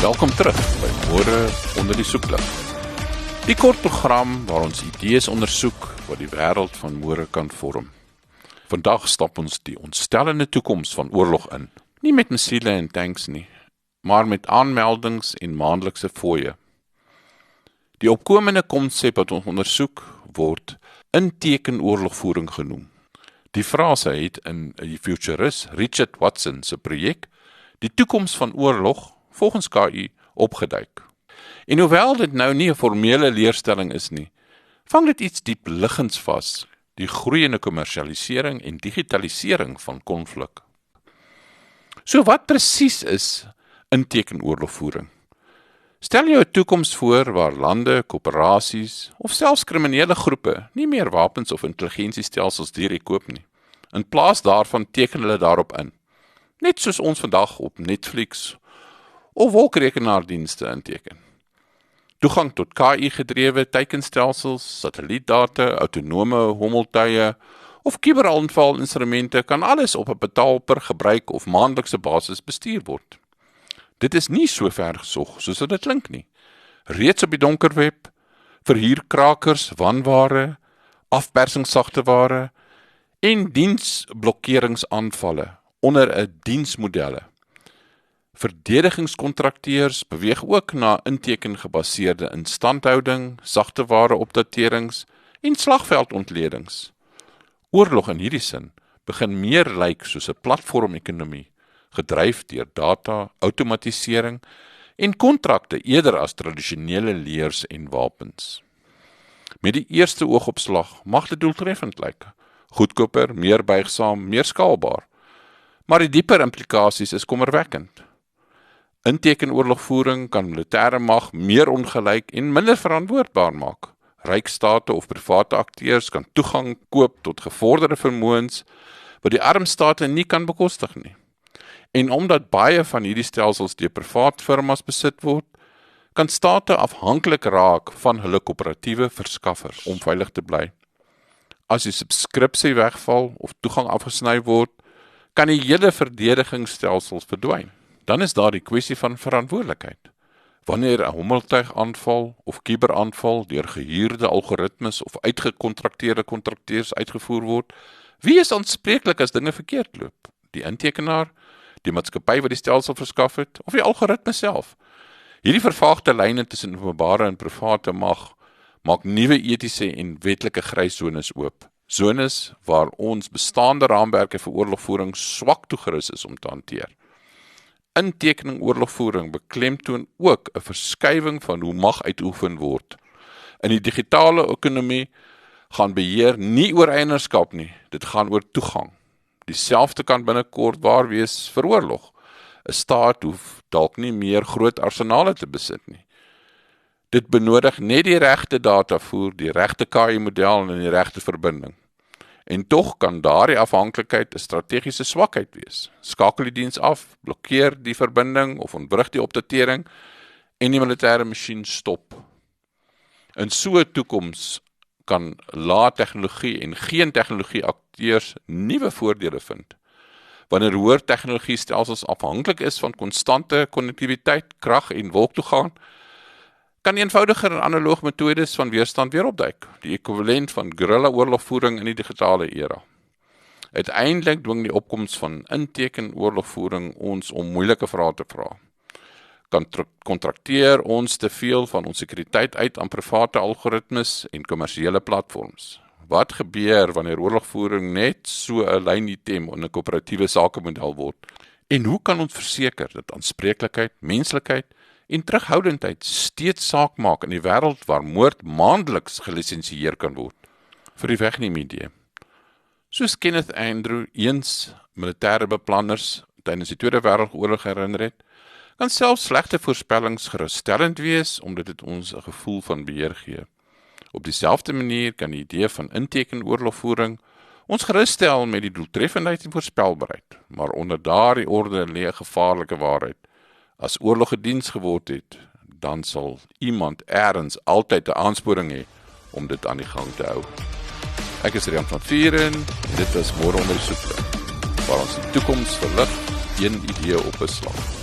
Welkom terug by Môre onder die soeklig. Die kort program waar ons idees ondersoek wat die wêreld van môre kan vorm. Vandag stap ons die ontstellende toekoms van oorlog in. Nie met missiele en tanks nie, maar met aanmeldings en maandelikse fooie. Die opkomende konsep wat ons ondersoek word intekenoorlogvoering genoem. Die frase het in die futurist Richard Watson se projek die toekoms van oorlog volgens KI opgeduik. En hoewel dit nou nie 'n formele leerstelling is nie, vang dit iets diepliggends vas, die groeiende kommersialisering en digitalisering van konflik. So wat presies is intekenoorlogvoering? Stel jou 'n toekoms voor waar lande, koöperasies of selfs kriminele groepe nie meer wapens of intelligensiestelsels direk koop nie. In plaas daarvan teken hulle daarop in. Net soos ons vandag op Netflix of wolkrekenaardienste inteken. Toegang tot KI-gedrewe teikenstelsels, satellietdata, autonome hommeltuie of kuberaanvalinstrumente kan alles op 'n betaal per gebruik of maandelikse basis bestuur word. Dit is nie so ver gesog soos dit klink nie. Reeds op die donker web, verhuurkrakers, wanware, afpersingssagteware en diensblokkeringsaanvalle onder 'n diensmodelle. Verdedigingskontrakteurs beweeg ook na intekengebaseerde instandhouding, sagteware opdaterings en slagveldontledings. Oorlog in hierdie sin begin meer lyk soos 'n platformekonomie, gedryf deur data, outomatisering en kontrakte eerder as tradisionele leers en wapens. Met die eerste oogopslag mag dit doeltreffend lyk. Goedkoper, meer buigsaam, meer skaalbaar. Maar die dieper implikasies is kommerwekkend. Intekenoorlogvoering kan militêre mag meer ongelyk en minder verantwoordbaar maak. Ryk state of private akteurs kan toegang koop tot gevorderde vermoëns wat die arm state nie kan bekostig nie. En omdat baie van hierdie stelsels deur privaat firmas besit word, kan state afhanklik raak van hulle koöperatiewe verskaffers om veilig te bly. As die subskripsie wegval of toegang afgesny word, kan die hele verdedigingsstelsel verdwyn. Dan is daar die kwessie van verantwoordelikheid. Wanneer 'n hommeltuig aanval of kuberaanval deur gehuurde algoritmes of uitgekontrakteerde kontrakteurs uitgevoer word, wie is aanspreeklik as dinge verkeerd loop? Die intekenaar, die maatskappy wat die stelsel verskaf het, of die algoritme self? Hierdie vervaagde lyne tussen openbare en private mag maak nuwe etiese en wetlike gryszones oop. Zones waar ons bestaande raamwerke vir oorlogvoering swak toegerus is om te hanteer. Intekenoorlogvoering beklemtoon ook 'n verskywing van hoe mag uitoefen word. In die digitale ekonomie gaan beheer nie oor eienaarskap nie, dit gaan oor toegang. Dieselfde kan binnekort waar wees vir oorlog. 'n Staat hoef dalk nie meer groot arsenale te besit nie. Dit benodig net die regte datavoer, die regte KI-model en die regte verbinding. En tog kan daardie afhanklikheid 'n strategiese swakheid wees. Skakel die diens af, blokkeer die verbinding of ontwrig die opdatering en die militêre masjien stop. In so 'n toekoms kan lae tegnologie en geen tegnologie akteurs nuwe voordele vind. Wanneer hoër tegnologie stelsels afhanklik is van konstante konnektiwiteit, krag en wolktoegang, kan eenvoudiger en analoog metodes van weerstand weer opduik, die ekwivalent van guerrilla-oorlogvoering in die digitale era. Uiteindelik dwing die opkoms van intekenoorlogvoering ons om moeilike vrae te vra. Kontrakteer ons te veel van ons sekuriteit uit aan private algoritmes en kommersiële platforms? Wat gebeur wanneer oorlogvoering net so 'n lynitem in 'n koöperatiewe sakemodel word? En hoe kan ons verseker dat aanspreeklikheid, menslikheid en terughoudendheid steeds saak maak in die wêreld waar moord maandeliks gelisensieer kan word? Vir die wegneem idee. Soos Kenneth Andrew eens militêre beplanners tydens die Tweede Wêreldoorlog herinner het, kan selfs slegte voorspellings geruststellend wees omdat dit ons 'n gevoel van beheer gee. Op dieselfde manier kan die idee van intekenoorlogvoering ons gerusstel met die doeltreffendheid en voorspelbaarheid, maar onder daardie orde lê 'n gevaarlike waarheid. As oorlog 'n diens geword het, dan sal iemand eers altyd 'n aansporing hê om dit aan die gang te hou. Ek is Rian van Vieren en dit was Môre onder die soeklig, waar ons die toekoms verlig, een idee op 'n slag.